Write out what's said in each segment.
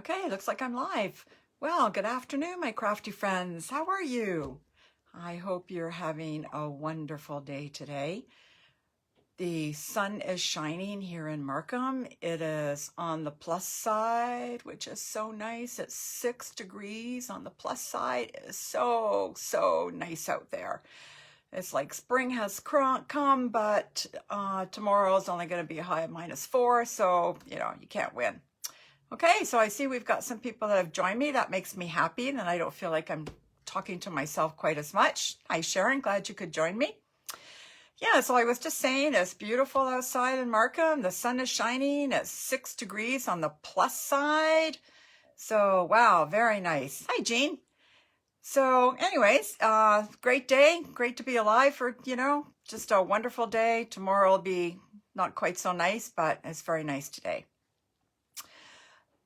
Okay, looks like I'm live. Well, good afternoon, my crafty friends. How are you? I hope you're having a wonderful day today. The sun is shining here in Markham. It is on the plus side, which is so nice. It's 6 degrees on the plus side. It is so nice out there. It's like spring has come, but tomorrow is only going to be a high of -4, so, you can't win. Okay, so I see we've got some people that have joined me. That makes me happy, and I don't feel like I'm talking to myself quite as much. Hi, Sharon. Glad you could join me. Yeah, so I was just saying it's beautiful outside in Markham. The sun is shining. It's 6 degrees on the plus side. So, wow, very nice. Hi, Jean. So, anyways, great day. Great to be alive for, just a wonderful day. Tomorrow will be not quite so nice, but it's very nice today.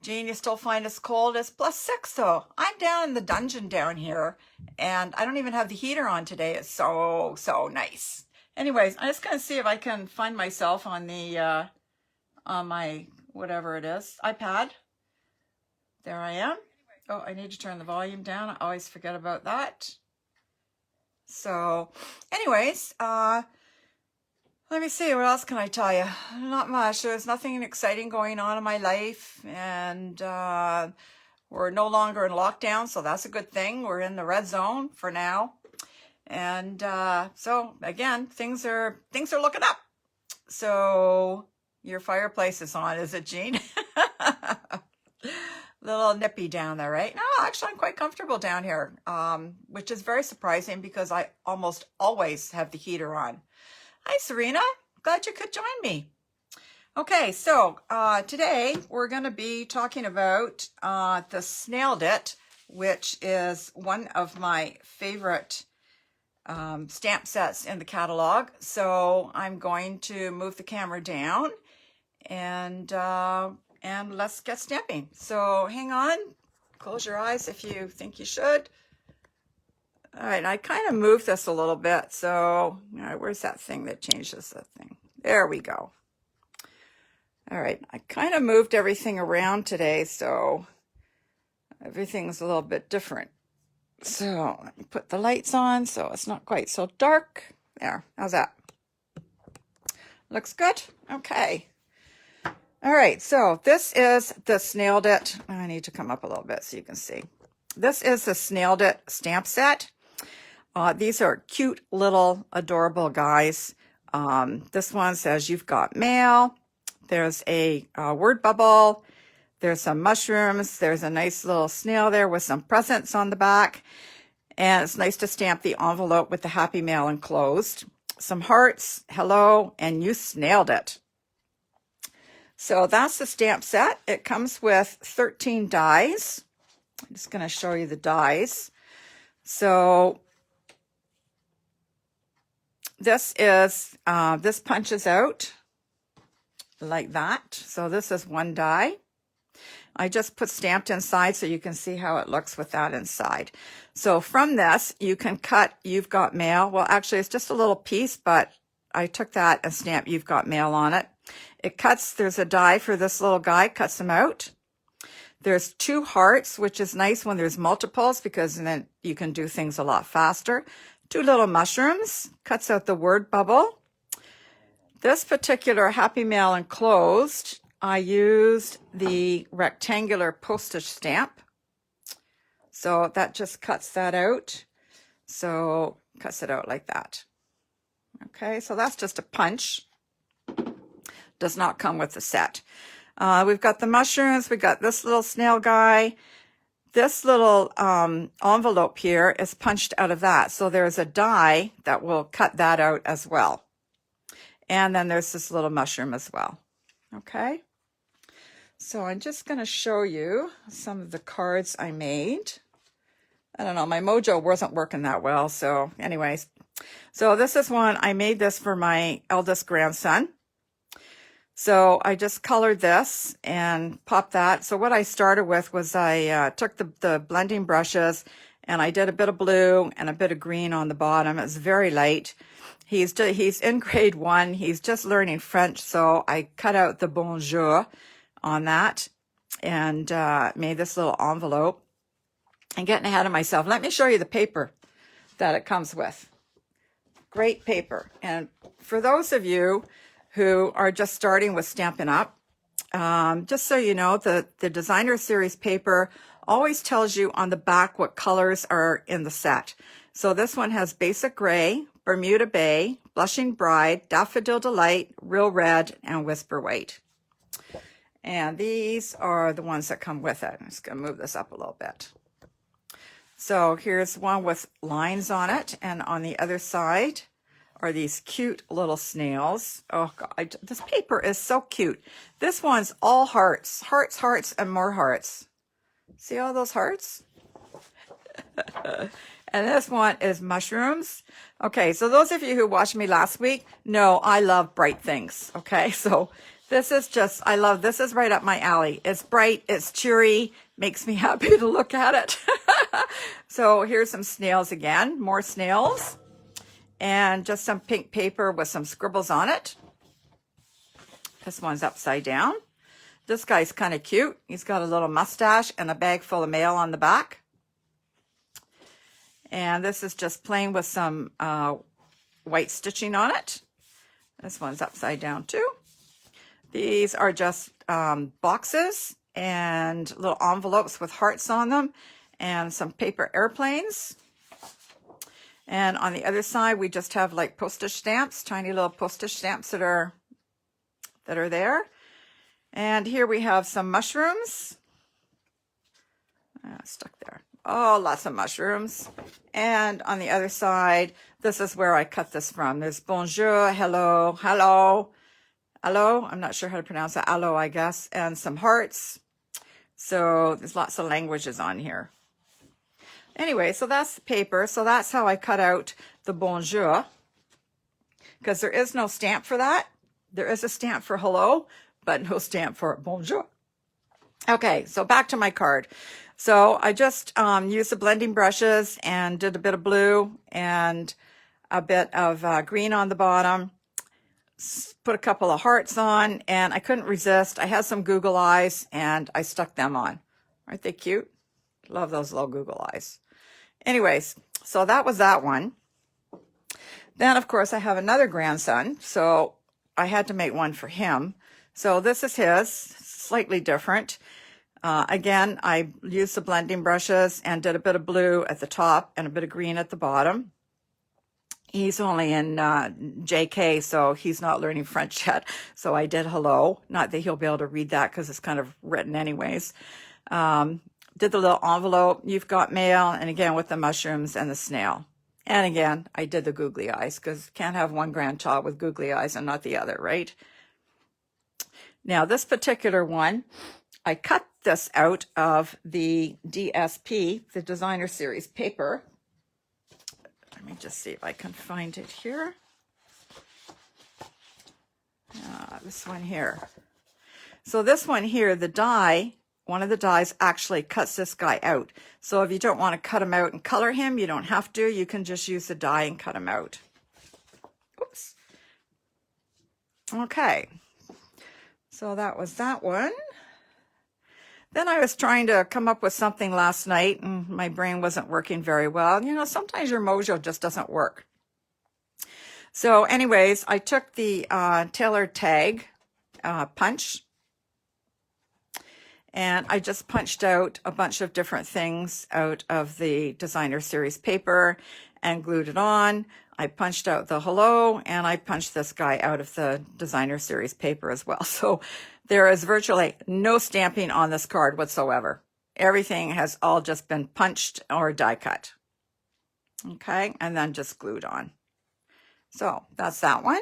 Jean, you still find us cold? It's +6 though. I'm down in the dungeon down here, and I don't even have the heater on today. It's so nice. Anyways, I'm just gonna see if I can find myself on the on my whatever it is iPad. There I am. Oh, I need to turn the volume down. I always forget about that. So, anyways, let me see, what else can I tell you? Not much. There's nothing exciting going on in my life, and we're no longer in lockdown, so that's a good thing. We're in the red zone for now, and so again, things are looking up. So your fireplace is on, is it, Jean? Little nippy down there, right? No, actually, I'm quite comfortable down here, which is very surprising because I almost always have the heater on. Hi, Serena. Glad you could join me. Okay, so today we're going to be talking about the Snailed It, which is one of my favorite stamp sets in the catalog. So I'm going to move the camera down and let's get stamping. So hang on. Close your eyes if you think you should. All right, I kind of moved this a little bit. So, all right, where's that thing that changes the thing? There we go. All right, I kind of moved everything around today, so everything's a little bit different. So let me put the lights on so it's not quite so dark. There, how's that? Looks good? Okay. All right, so this is the Snailed It. I need to come up a little bit so you can see. This is the Snailed It stamp set. These are cute little adorable guys. This one says you've got mail. There's a word bubble. There's some mushrooms. There's a nice little snail there with some presents on the back. And it's nice to stamp the envelope with the happy mail enclosed. Some hearts, hello, and you snailed it. So that's the stamp set. It comes with 13 dies. I'm just going to show you the dies. So this is, this punches out like that. So this is one die. I just put stamped inside so you can see how it looks with that inside. So from this, you can cut You've Got Mail. Well, actually, it's just a little piece, but I took that and stamped You've Got Mail on it. It cuts, there's a die for this little guy, cuts them out. There's 2 hearts, which is nice when there's multiples because then you can do things a lot faster. 2 little mushrooms, cuts out the word bubble. This particular happy mail enclosed, I used the rectangular postage stamp. So that just cuts that out. So cuts it out like that. Okay, so that's just a punch. Does not come with the set. We've got the mushrooms. We got this little snail guy. This little envelope here is punched out of that. So there's a die that will cut that out as well. And then there's this little mushroom as well. Okay. So I'm just going to show you some of the cards I made. I don't know, my mojo wasn't working that well. So anyways, so this is one, I made this for my eldest grandson. So I just colored this and popped that. So what I started with was I took the blending brushes and I did a bit of blue and a bit of green on the bottom. It's very light. He's in grade 1. He's just learning French. So I cut out the bonjour on that. and made this little envelope. And getting ahead of myself, let me show you the paper that it comes with. Great paper. And for those of you who are just starting with Stampin' Up, just so you know, the designer series paper always tells you on the back what colors are in the set. So this one has Basic Gray, Bermuda Bay, Blushing Bride, Daffodil Delight, Real Red, and Whisper White. And these are the ones that come with it. I'm just going to move this up a little bit. So here's one with lines on it, and on the other side are these cute little snails. Oh God, this paper is so cute. This one's all hearts, hearts, hearts, and more hearts. See all those hearts? And this one is mushrooms. Okay, so those of you who watched me last week know I love bright things. Okay, so this is just, I love, this is right up my alley. It's bright, it's cheery, makes me happy to look at it. So here's some snails again, more snails. And just some pink paper with some scribbles on it. This one's upside down. This guy's kind of cute. He's got a little mustache and a bag full of mail on the back. And this is just plain with some white stitching on it. This one's upside down too. These are just boxes and little envelopes with hearts on them and some paper airplanes. And on the other side, we just have like postage stamps, tiny little postage stamps that are there. And here we have some mushrooms. Stuck there. Oh, lots of mushrooms. And on the other side, this is where I cut this from. There's bonjour, hello, hello, hello. I'm not sure how to pronounce it. Hello, I guess. And some hearts. So there's lots of languages on here. Anyway, so that's the paper. So that's how I cut out the bonjour, because there is no stamp for that. There is a stamp for hello, but no stamp for bonjour. Okay, so back to my card. So I just used the blending brushes and did a bit of blue and a bit of green on the bottom. Put a couple of hearts on, and I couldn't resist. I had some Google eyes, and I stuck them on. Aren't they cute? Love those little Google eyes. Anyways, so that was that one. Then, of course, I have another grandson, so I had to make one for him. So this is his, slightly different. Again, I used the blending brushes and did a bit of blue at the top and a bit of green at the bottom. He's only in JK, so he's not learning French yet. So I did hello. Not that he'll be able to read that because it's kind of written anyways. Did the little envelope, you've got mail, and again with the mushrooms and the snail. And again, I did the googly eyes because can't have one grandchild with googly eyes and not the other, right? Now this particular one, I cut this out of the DSP, the designer series paper. Let me just see if I can find it here. This one here. So this one here, the die, one of the dies actually cuts this guy out. So if you don't want to cut him out and color him, you don't have to. You can just use the die and cut him out. Oops. Okay. So that was that one. Then I was trying to come up with something last night, and my brain wasn't working very well. You know, sometimes your mojo just doesn't work. So anyways, I took the tailor tag punch, and I just punched out a bunch of different things out of the designer series paper and glued it on. I punched out the hello, and I punched this guy out of the designer series paper as well. So there is virtually no stamping on this card whatsoever. Everything has all just been punched or die cut. Okay, and then just glued on. So that's that one.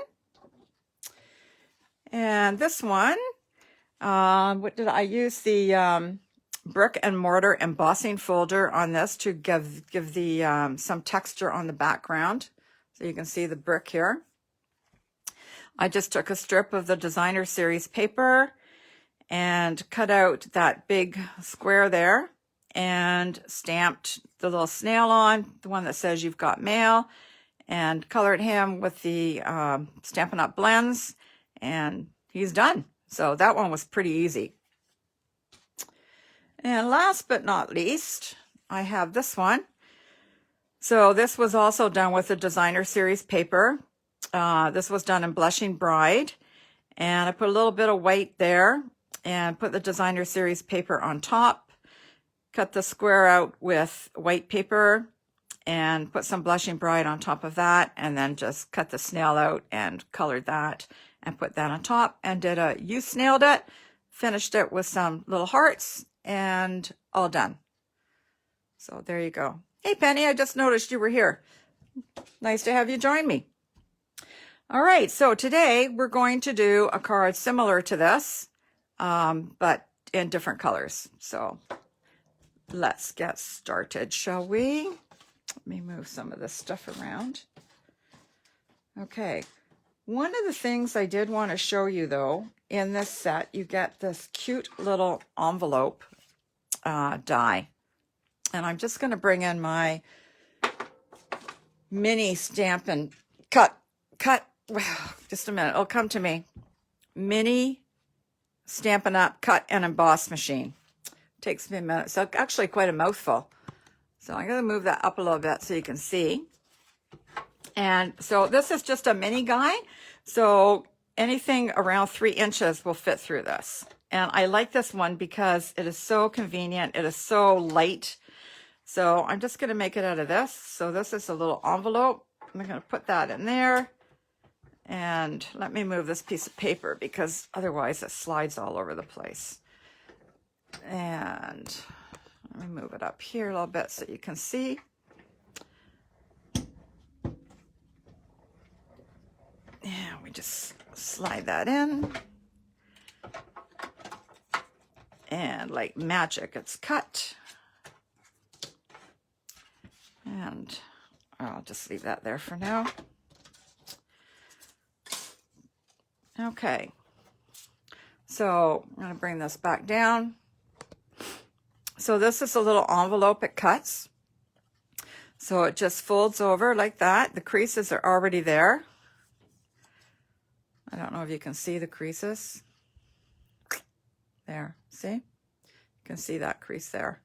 And this one, what did I use? The brick and mortar embossing folder on this to give the some texture on the background. So you can see the brick here. I just took a strip of the designer series paper and cut out that big square there and stamped the little snail on, the one that says you've got mail, and colored him with the Stampin' Up! Blends, and he's done. So that one was pretty easy. And last but not least, I have this one. So this was also done with the designer series paper. This was done in Blushing Bride, and I put a little bit of white there and put the designer series paper on top, cut the square out with white paper and put some Blushing Bride on top of that, and then just cut the snail out and colored that and put that on top and did a You Snailed It, finished it with some little hearts, and all done. So there you go. Hey Penny, I just noticed you were here. Nice to have you join me. All right, so today we're going to do a card similar to this, but in different colors. So let's get started, shall we? Let me move some of this stuff around. Okay, one of the things I did want to show you though, in this set, you get this cute little envelope die. And I'm just going to bring in my mini Stampin' Cut, just a minute, it'll come to me. Mini Stampin' Up! Cut and Emboss machine. Takes me a minute, so actually quite a mouthful. So I'm going to move that up a little bit so you can see. And so this is just a mini guy. So anything around 3 inches will fit through this. And I like this one because it is so convenient. It is so light. So I'm just going to make it out of this. So this is a little envelope. I'm going to put that in there. And let me move this piece of paper because otherwise it slides all over the place. And let me move it up here a little bit so you can see. And we just slide that in. And like magic, it's cut. And I'll just leave that there for now. Okay. So I'm going to bring this back down. So this is a little envelope it cuts. So it just folds over like that. The creases are already there. I don't know if you can see the creases. There, see? You can see that crease there.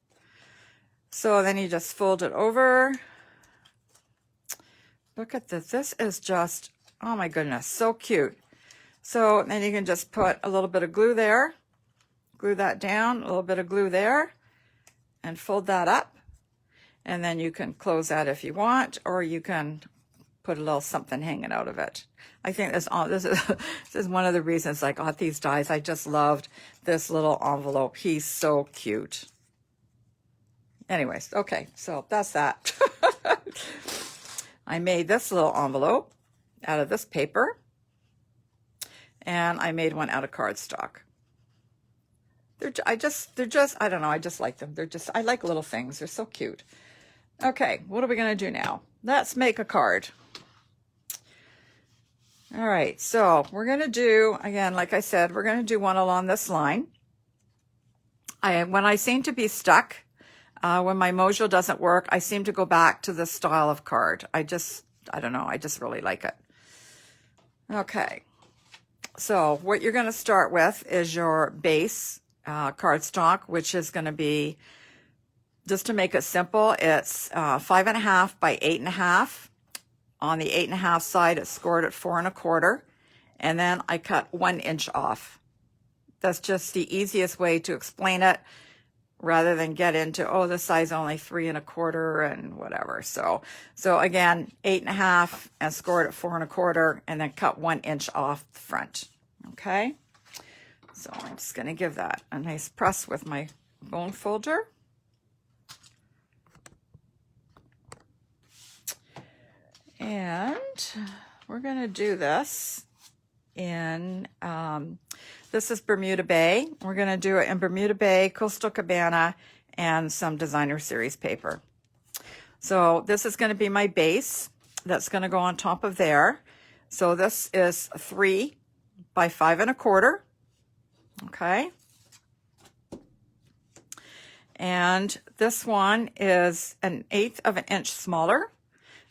So then you just fold it over. Look at this. This is just, oh my goodness, so cute. So then you can just put a little bit of glue there. Glue that down, a little bit of glue there. And fold that up, and then you can close that if you want, or you can put a little something hanging out of it. I think this is one of the reasons I got these dies. I just loved this little envelope. He's so cute. Anyways, okay, so that's that. I made this little envelope out of this paper, and I made one out of cardstock. I don't know, I just like them. I like little things. They're so cute. Okay, what are we going to do now? Let's make a card. All right, so we're going to do, again, like I said, we're going to do one along this line. When I seem to be stuck, when my mojo doesn't work, I seem to go back to this style of card. I don't know, I just really like it. Okay, so what you're going to start with is your base cardstock, which is going to be, just to make it simple, it's 5.5 by 8.5. On the 8.5 side, it's scored at 4 1/4, and then I cut 1 inch off. That's just the easiest way to explain it, rather than get into, oh, this size only 3 1/4 and whatever. So again, 8.5 and scored at 4 1/4, and then cut 1 inch off the front. Okay. So I'm just going to give that a nice press with my bone folder. And we're going to do this in, this is Bermuda Bay. We're going to do it in Bermuda Bay, Coastal Cabana, and some designer series paper. So this is going to be my base that's going to go on top of there. So this is 3 by 5 1/4. Okay. And this one is 1/8 of an inch smaller.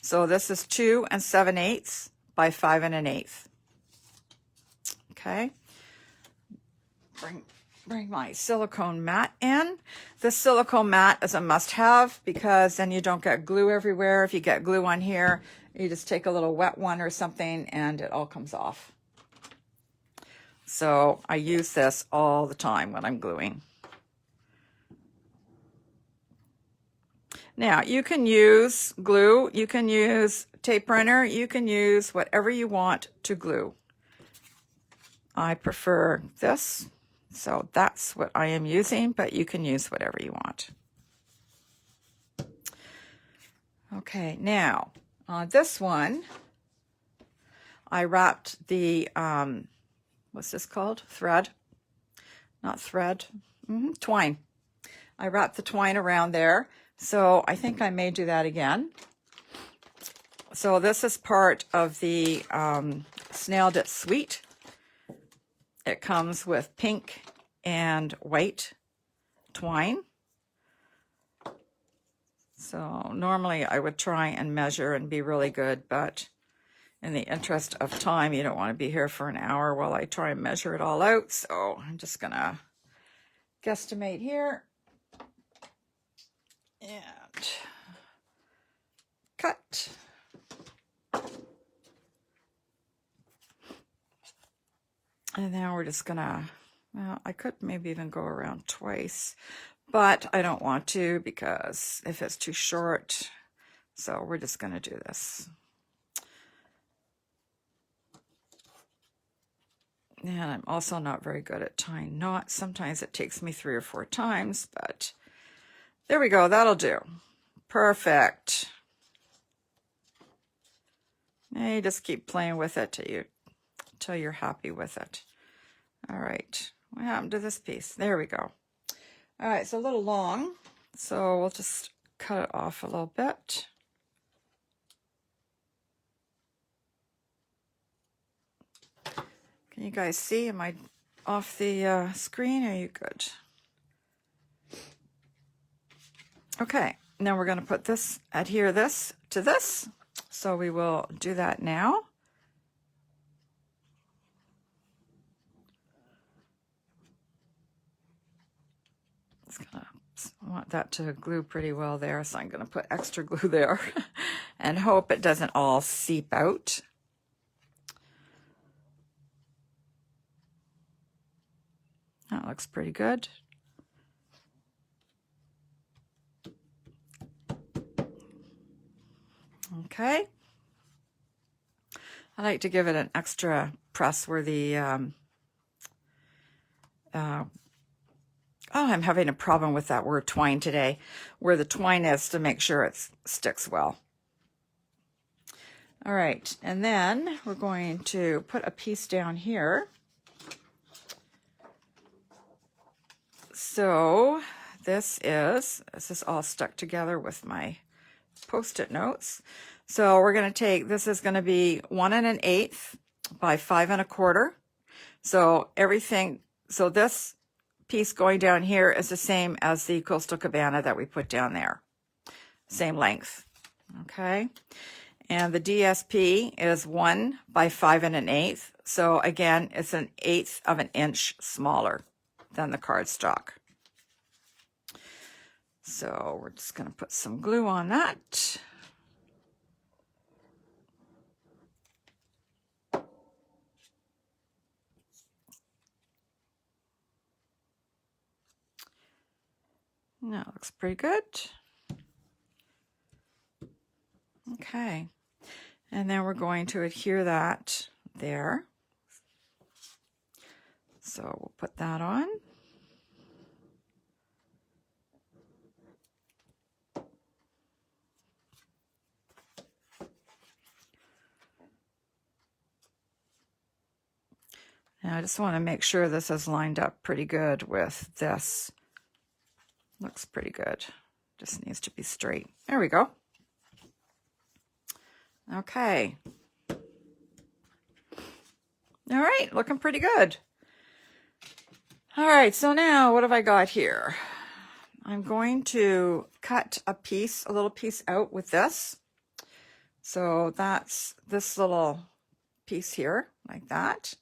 So this is 2 7/8 by 5 1/8. Okay. Bring bring my silicone mat in. This silicone mat is a must-have because then you don't get glue everywhere. If you get glue on here, you just take a little wet one or something and it all comes off. So I use this all the time when I'm gluing. Now, you can use glue, you can use tape runner, you can use whatever you want to glue. I prefer this, so that's what I am using, but you can use whatever you want. Okay, now, on this one, I wrapped the, what's this called? Thread? Not thread, twine. I wrapped the twine around there. So I think I may do that again. So this is part of the Snailed It suite. It comes with pink and white twine. So normally I would try and measure and be really good, but in the interest of time, you don't want to be here for an hour while I try and measure it all out. So I'm just gonna guesstimate here. And cut. And now we're just gonna, well, I could maybe even go around twice, but I don't want to because if it's too short, so we're just gonna do this. And I'm also not very good at tying knots. Sometimes it takes me 3 or 4 times, but there we go, that'll do. Perfect. And you just keep playing with it till you're happy with it. All right, what happened to this piece? There we go. All right, it's a little long, so we'll just cut it off a little bit. Can you guys see? Am I off the screen? Are you good? Okay, now we're going to put this, adhere this to this. So we will do that now. It's gonna want that to glue pretty well there, so I'm going to put extra glue there and hope it doesn't all seep out. That looks pretty good. Okay. I like to give it an extra press where the, oh, I'm having a problem with that word twine today, where the twine is to make sure it sticks well. All right, and then we're going to put a piece down here. So this is all stuck together with my Post-it notes. So we're going to take, this is going to be 1 1/8 by 5 1/4. So everything, so this piece going down here is the same as the Coastal Cabana that we put down there. Same length. Okay. And the DSP is 1 by 5 1/8. So again, it's 1/8 of an inch smaller than the cardstock. So we're just going to put some glue on that. Now it looks pretty good. Okay. And then we're going to adhere that there. So we'll put that on. Now I just want to make sure this is lined up pretty good with this. Looks pretty good. Just needs to be straight. There we go. Okay. All right, looking pretty good. All right, so now what have I got here? I'm going to cut a little piece out with this. So that's this little piece here, like that.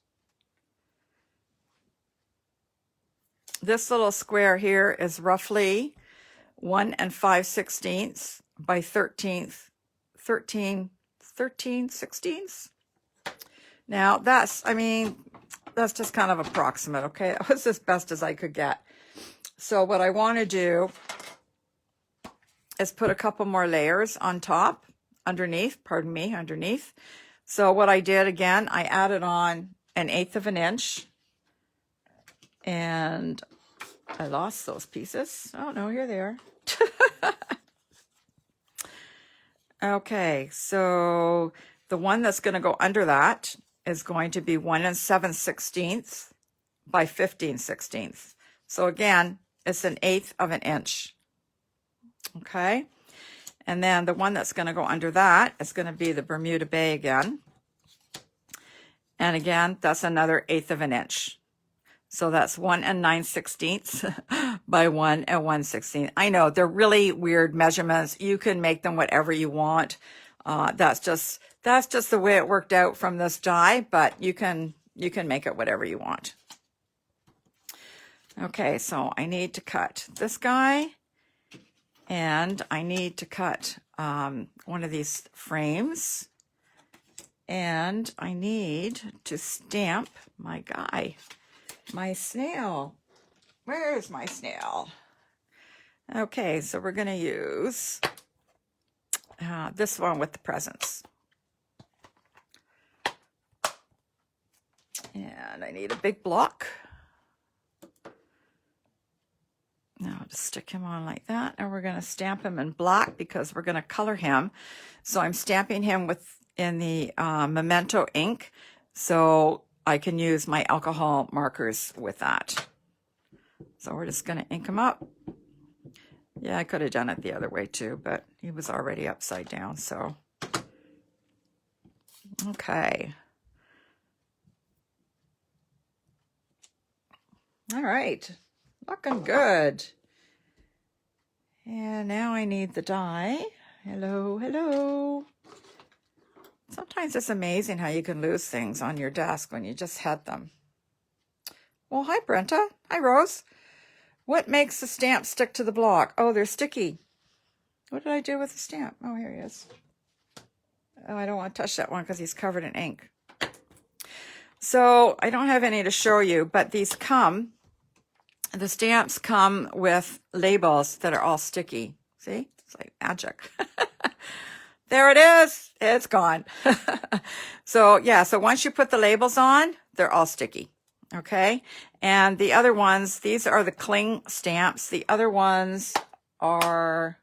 This little square here is roughly 1 5/16 by 13 16ths. Now that's just kind of approximate, okay? That was as best as I could get. So what I want to do is put a couple more layers on top, underneath. So what I did, again, I added on 1/8 of an inch, and I lost those pieces. Oh no, here they are. Okay, so the one that's going to go under that is going to be 1 7/16 by 15/16. So again, it's 1/8 of an inch. Okay, and then the one that's going to go under that is going to be the Bermuda Bay again. And again, that's another 1/8 of an inch. So that's 1 9/16 by 1 1/16. I know they're really weird measurements. You can make them whatever you want. That's just the way it worked out from this die, but you can make it whatever you want. Okay, so I need to cut this guy, and I need to cut one of these frames, and I need to stamp my guy. My snail. Where's my snail? Okay, so we're going to use this one with the presents. And I need a big block. Now I'll just stick him on like that. And we're going to stamp him in black because we're going to color him. So I'm stamping him in the Memento ink. So I can use my alcohol markers with that. So we're just going to ink him up. Yeah, I could have done it the other way too, but he was already upside down, so. Okay. All right, looking good. And now I need the die. Hello, hello. Sometimes it's amazing how you can lose things on your desk when you just had them. Well, hi, Brenta. Hi, Rose. What makes the stamp stick to the block? Oh, they're sticky. What did I do with the stamp? Oh, here he is. Oh, I don't want to touch that one because he's covered in ink. So I don't have any to show you, but the stamps come with labels that are all sticky. See? It's like magic. There it is. It's gone. So yeah, so once you put the labels on, they're all sticky. Okay. And the other ones, these are the cling stamps. The other ones are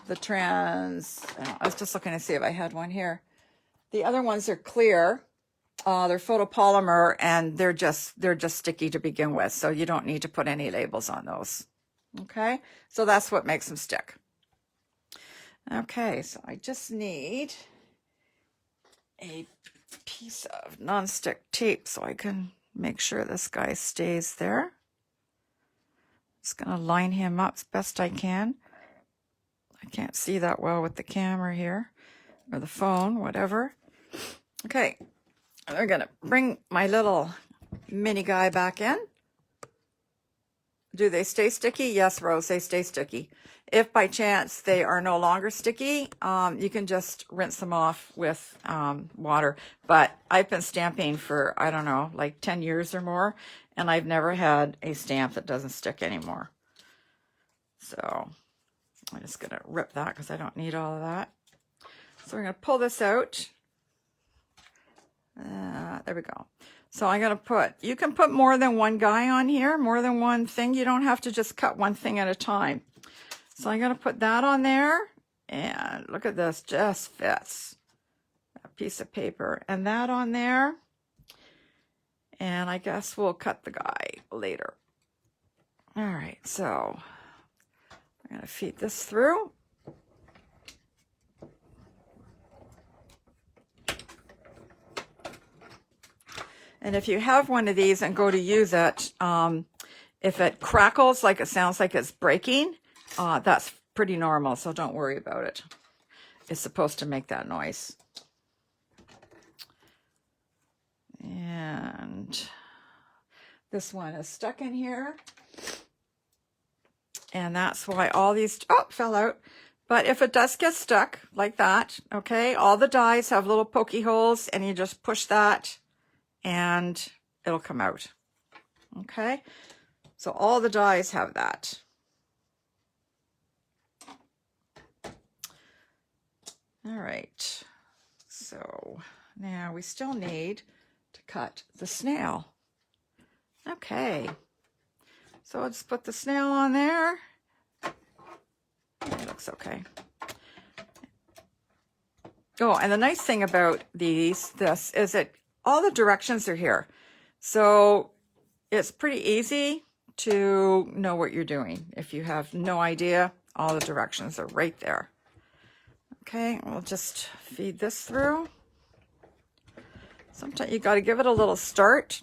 the trans. I was just looking to see if I had one here. The other ones are clear. They're photopolymer, and they're just sticky to begin with. So you don't need to put any labels on those. Okay. So that's what makes them stick. Okay, so I just need a piece of nonstick tape so I can make sure this guy stays there. Just going to line him up as best I can. I can't see that well with the camera here, or the phone, whatever. Okay, I'm going to bring my little mini guy back in. Do they stay sticky? Yes, Rose, they stay sticky. If by chance they are no longer sticky, you can just rinse them off with water. But I've been stamping for, I don't know, like 10 years or more, and I've never had a stamp that doesn't stick anymore. So I'm just going to rip that because I don't need all of that. So we're going to pull this out. There we go. So I'm going to you can put more than one guy on here, more than one thing. You don't have to just cut one thing at a time. So I'm going to put that on there, and look at this, just fits. A piece of paper, and that on there. And I guess we'll cut the guy later. All right, so I'm going to feed this through. And if you have one of these and go to use it, if it crackles like it sounds like it's breaking, that's pretty normal, so don't worry about it. It's supposed to make that noise. And This one is stuck in here. And that's why all these, oh, fell out. But if it does get stuck like that, okay, all the dies have little pokey holes and you just push that and it'll come out. Okay, so all the dies have that. All right, so now we still need to cut the snail. Okay, so let's put the snail on there. It looks okay. Oh, and the nice thing about this is that all the directions are here. So it's pretty easy to know what you're doing. If you have no idea, all the directions are right there. Okay, we'll just feed this through. Sometimes you got to give it a little start,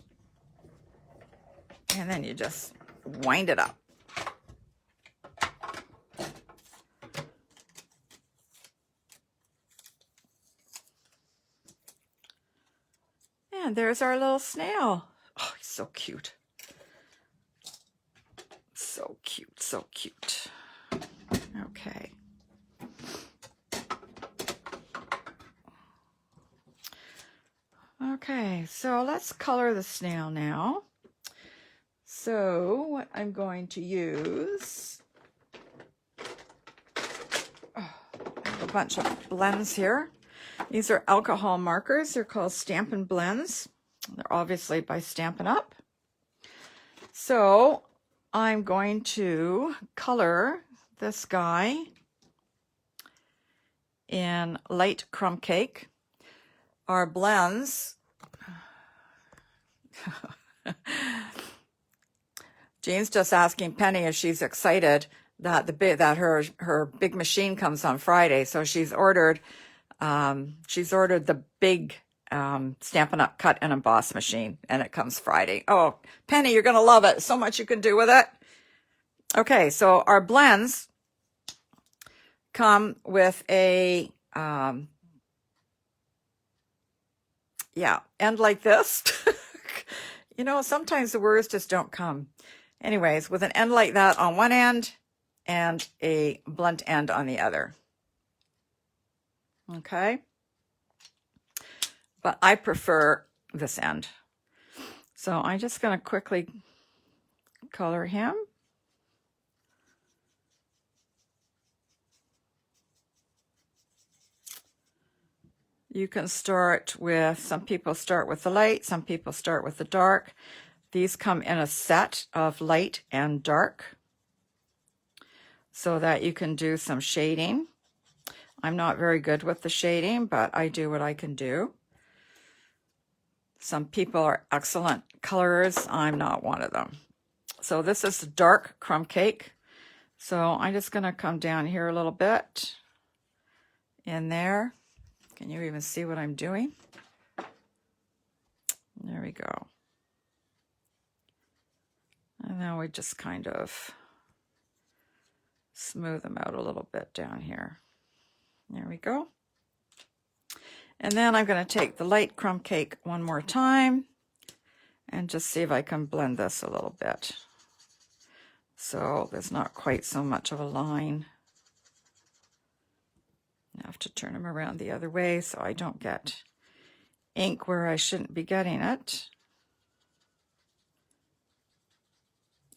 and then you just wind it up. And there's our little snail. Oh, he's so cute. So cute, so cute. Okay. Okay, so let's color the snail now. So what I'm going to use, I have a bunch of blends here. These are alcohol markers. They're called Stampin' Blends. They're obviously by Stampin' Up. So I'm going to color this guy in light crumb cake. Our blends, Jean's just asking Penny if she's excited that her big machine comes on Friday. So she's ordered the big Stampin' Up! Cut and Emboss machine, and it comes Friday. Oh, Penny, you're gonna love it. So much you can do with it. Okay, so our blends come with a end like this. You know, sometimes the words just don't come. Anyways, with an end like that on one end and a blunt end on the other. Okay. But I prefer this end. So I'm just going to quickly color him. You can start with, some people start with the light, some people start with the dark. These come in a set of light and dark so that you can do some shading. I'm not very good with the shading, but I do what I can do. Some people are excellent colorers. I'm not one of them. So this is the dark crumb cake. So I'm just going to come down here a little bit in there. Can you even see what I'm doing? There we go. And then we just kind of smooth them out a little bit down here. There we go. And then I'm going to take the light crumb cake one more time and just see if I can blend this a little bit. So there's not quite so much of a line. I have to turn them around the other way so I don't get ink where I shouldn't be getting it.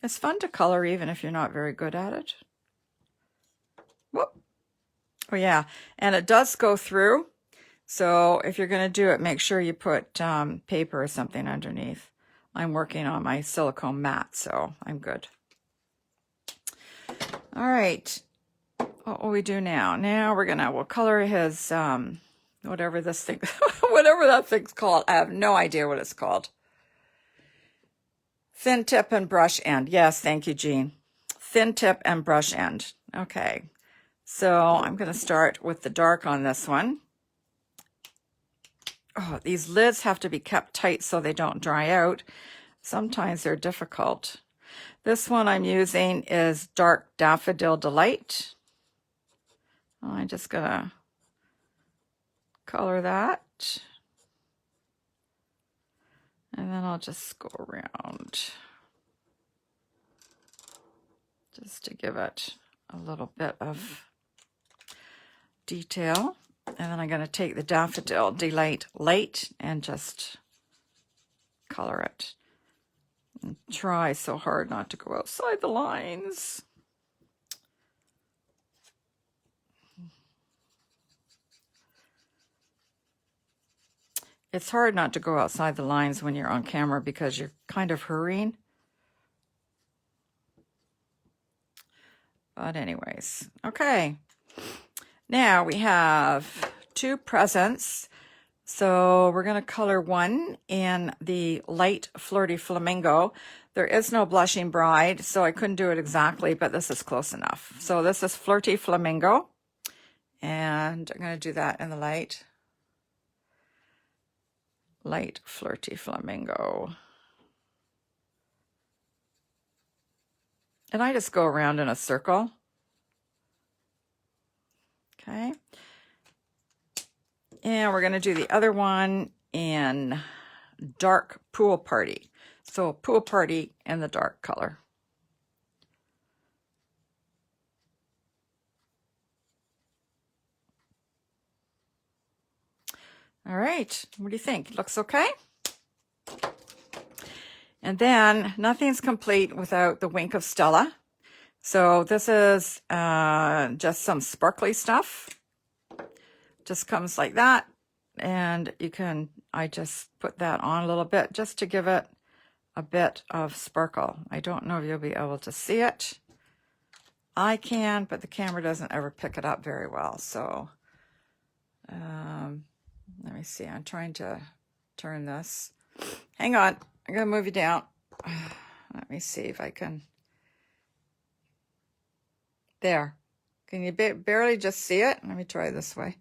It's fun to color even if you're not very good at it. Whoop. Oh yeah, and it does go through. So if you're going to do it, make sure you put paper or something underneath. I'm working on my silicone mat, so I'm good. All right. What will we do now? Now we'll color his, whatever this thing, whatever that thing's called. I have no idea what it's called. Thin tip and brush end. Yes, thank you, Jean. Thin tip and brush end. Okay. So I'm going to start with the dark on this one. Oh, these lids have to be kept tight so they don't dry out. Sometimes they're difficult. This one I'm using is Dark Daffodil Delight. I'm just going to color that. And then I'll just go around. just to give it a little bit of detail. And then I'm going to take the Daffodil Delight Light and just color it. And try so hard not to go outside the lines. It's hard not to go outside the lines when you're on camera because you're kind of hurrying. But anyways, okay. Now we have 2 presents. So we're going to color one in the light flirty flamingo. There is no blushing bride, so I couldn't do it exactly, but this is close enough. So this is flirty flamingo, and I'm going to do that in the light flirty flamingo. And I just go around in a circle. Okay. And we're going to do the other one in dark pool party. So pool party in the dark color. All right, what do you think? Looks okay? And then nothing's complete without the wink of Stella. So this is just some sparkly stuff. Just comes like that. And you can, I just put that on a little bit just to give it a bit of sparkle. I don't know if you'll be able to see it. I can, but the camera doesn't ever pick it up very well. So let me see. I'm trying to turn this. Hang on. I'm going to move you down. Let me see if I can. There. Can you barely just see it? Let me try this way.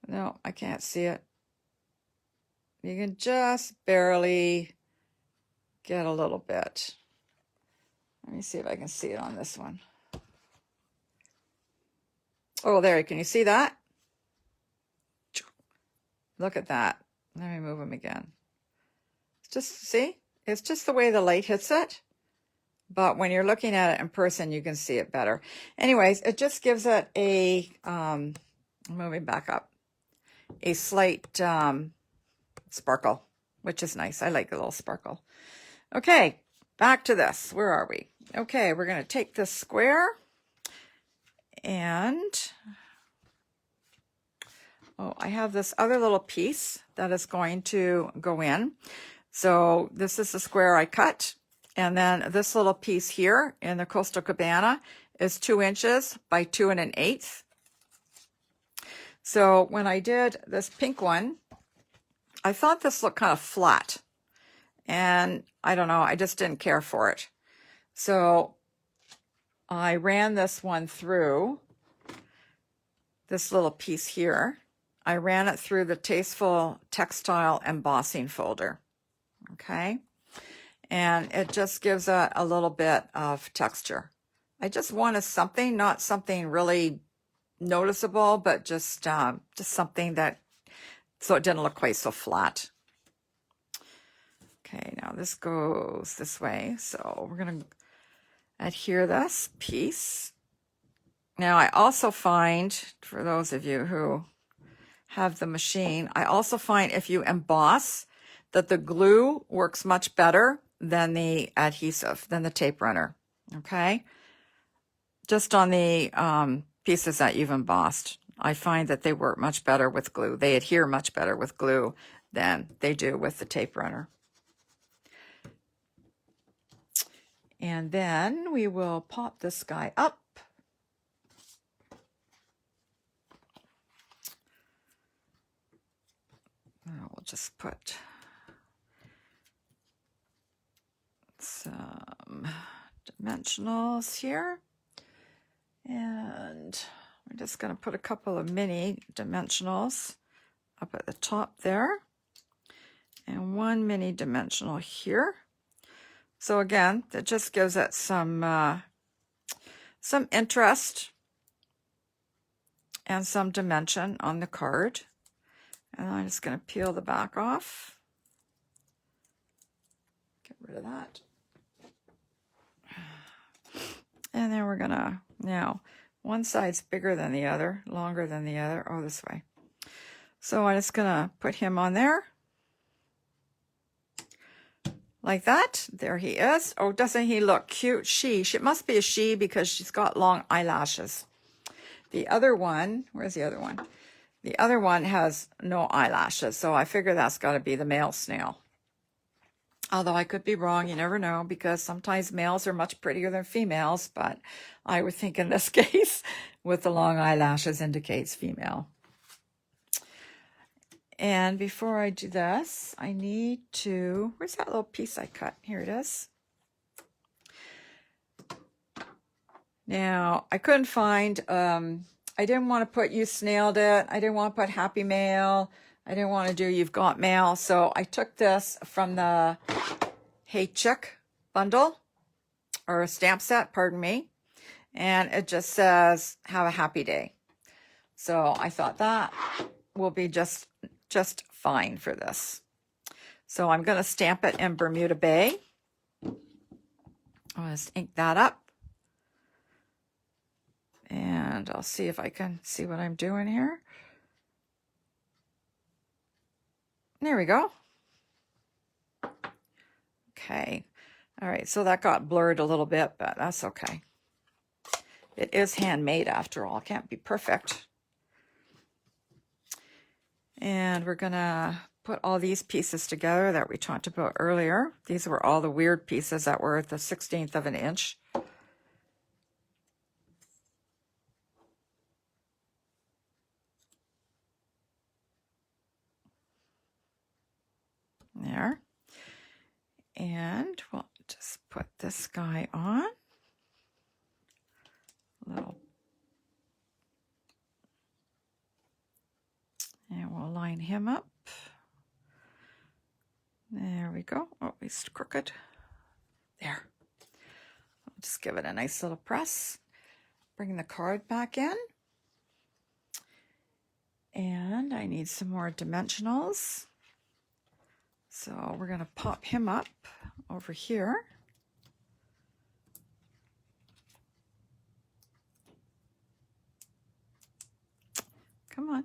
No, I can't see it. You can just barely get a little bit. Let me see if I can see it on this one. Oh, there. Can you see that? Look at that. Let me move them again. Just see? It's just the way the light hits it. But when you're looking at it in person, you can see it better. Anyways, it just gives it a, moving back up, a slight sparkle, which is nice. I like a little sparkle. Okay, back to this. Where are we? Okay, we're going to take this square and, oh, I have this other little piece that is going to go in. So this is the square I cut. And then this little piece here in the Coastal Cabana is 2 inches by 2 1/8. So when I did this pink one, I thought this looked kind of flat. And I don't know, I just didn't care for it. So I ran this one through, this little piece here. I ran it through the Tasteful Textile Embossing folder. Okay. And it just gives a little bit of texture. I just wanted something, not something really noticeable, but just something that, so it didn't look quite so flat. Okay, now this goes this way. So we're going to adhere this piece. Now I also find, for those of you who have the machine, I also find if you emboss that the glue works much better than the adhesive, than the tape runner, okay? Just on the pieces that you've embossed, I find that they work much better with glue. They adhere much better with glue than they do with the tape runner. And then we will pop this guy up. We'll just put some dimensionals here, and we're just going to put a couple of mini dimensionals up at the top there and one mini dimensional here. So again, that just gives it some interest and some dimension on the card. And I'm just going to peel the back off, get rid of that. And then we're gonna, now, one side's bigger than the other, longer than the other. Oh, this way. So I'm just gonna put him on there. Like that. There he is. Oh, doesn't he look cute? She. It must be a she because she's got long eyelashes. The other one, where's the other one? The other one has no eyelashes, so I figure that's got to be the male snail. Although I could be wrong, you never know, because sometimes males are much prettier than females, but I would think in this case, with the long eyelashes indicates female. And before I do this, I need to, where's that little piece I cut? Here it is. Now, I couldn't find, I didn't want to put you snailed it. I didn't want to put happy mail. I didn't want to do you've got mail. So I took this from the Hey Chick bundle, or stamp set, pardon me. And it just says, have a happy day. So I thought that will be just fine for this. So I'm going to stamp it in Bermuda Bay. I'll just ink that up. And I'll see if I can see what I'm doing here. There we go. Okay. All right, so that got blurred a little bit, but that's okay. It is handmade after all. It can't be perfect. And we're going to put all these pieces together that we talked about earlier. These were all the weird pieces that were the 1/16 of an inch. There. And we'll just put this guy on. And we'll line him up. There we go. Oh, he's crooked. There. I'll just give it a nice little press. Bring the card back in. And I need some more dimensionals. So we're going to pop him up over here. Come on.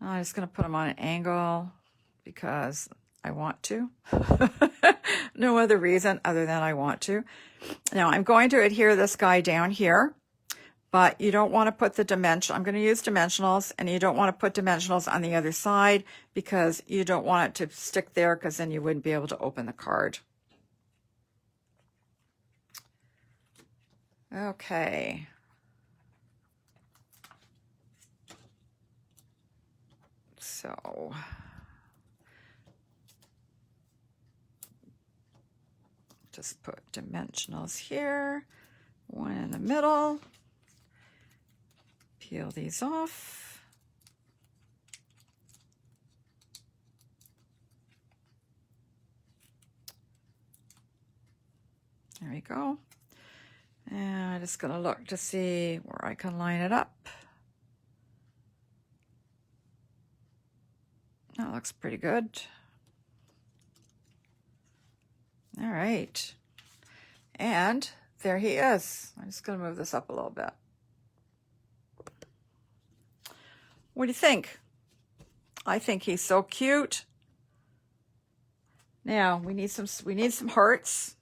I'm just going to put him on an angle because I want to. No other reason other than I want to. Now I'm going to adhere this guy down here, but you don't want to put the dimension. I'm going to use dimensionals, and you don't want to put dimensionals on the other side because you don't want it to stick there, because then you wouldn't be able to open the card. Okay. So just put dimensionals here, one in the middle. Peel these off. There we go. And I'm just going to look to see where I can line it up. That looks pretty good. All right. And there he is. I'm just going to move this up a little bit. What do you think? I think he's so cute. Now we need some hearts.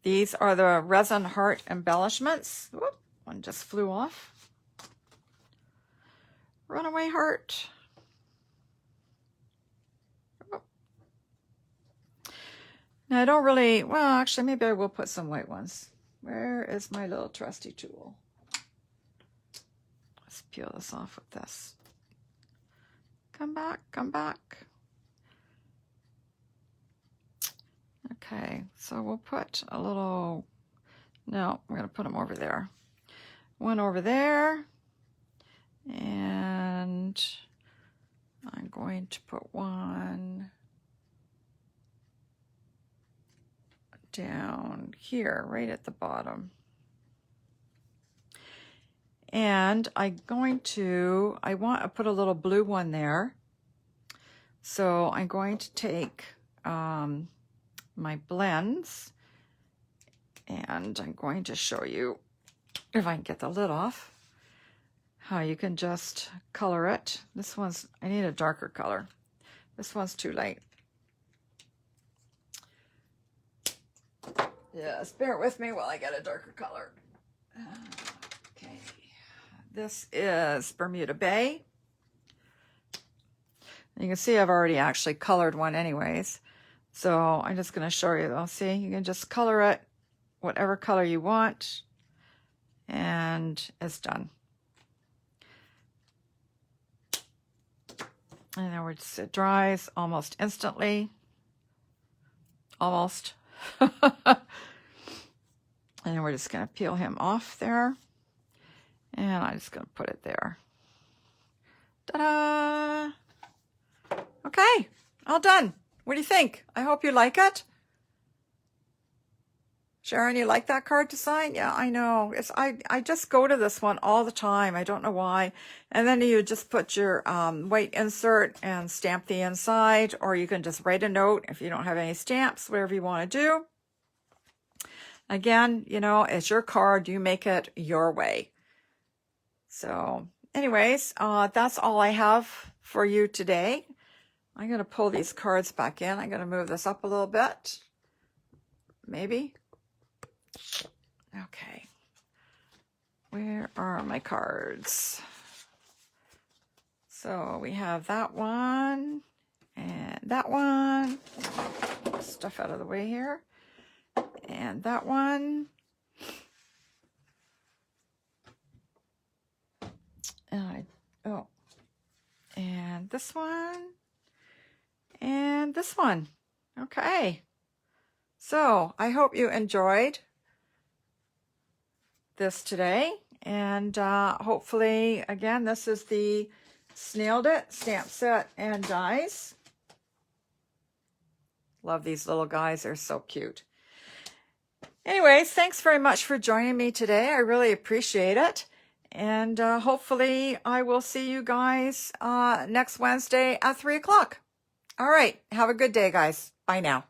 These are the resin heart embellishments. Whoop, one just flew off. Runaway heart. Whoop. Now I don't really, well, actually maybe I will put some white ones. Where is my little trusty tool? Let's peel this off with this. Come back, come back. Okay, so we'll put a little, no, we're going to put them over there. One over there, and I'm going to put one down here, right at the bottom. And I want to put a little blue one there. So I'm going to take my blends, And I'm going to show you, if I can get the lid off, how you can just color it. This one's, I need a darker color. This one's too light. Yes, bear with me while I get a darker color. Okay, this is Bermuda Bay. You can see I've already actually colored one anyways. So I'm just going to show you though. See, you can just color it whatever color you want, and it's done. And then it dries almost instantly. Almost. And then we're just going to peel him off there. And I'm just going to put it there. Ta-da! Okay, all done. What do you think? I hope you like it. Sharon, you like that card to sign? Yeah, I know. I just go to this one all the time. I don't know why. And then you just put your white insert and stamp the inside, or you can just write a note if you don't have any stamps, whatever you want to do. Again, you know, it's your card. You make it your way. So anyways, that's all I have for you today. I'm going to pull these cards back in. I'm going to move this up a little bit. Maybe. Okay. Where are my cards? So we have that one and that one. Stuff out of the way here. And that one. And and this one. And this one. Okay. So I hope you enjoyed this today. And hopefully, again, this is the Snailed It stamp set and dies. Love these little guys. They're so cute. Anyways, thanks very much for joining me today. I really appreciate it. And hopefully I will see you guys next Wednesday at 3 o'clock. All right. Have a good day, guys. Bye now.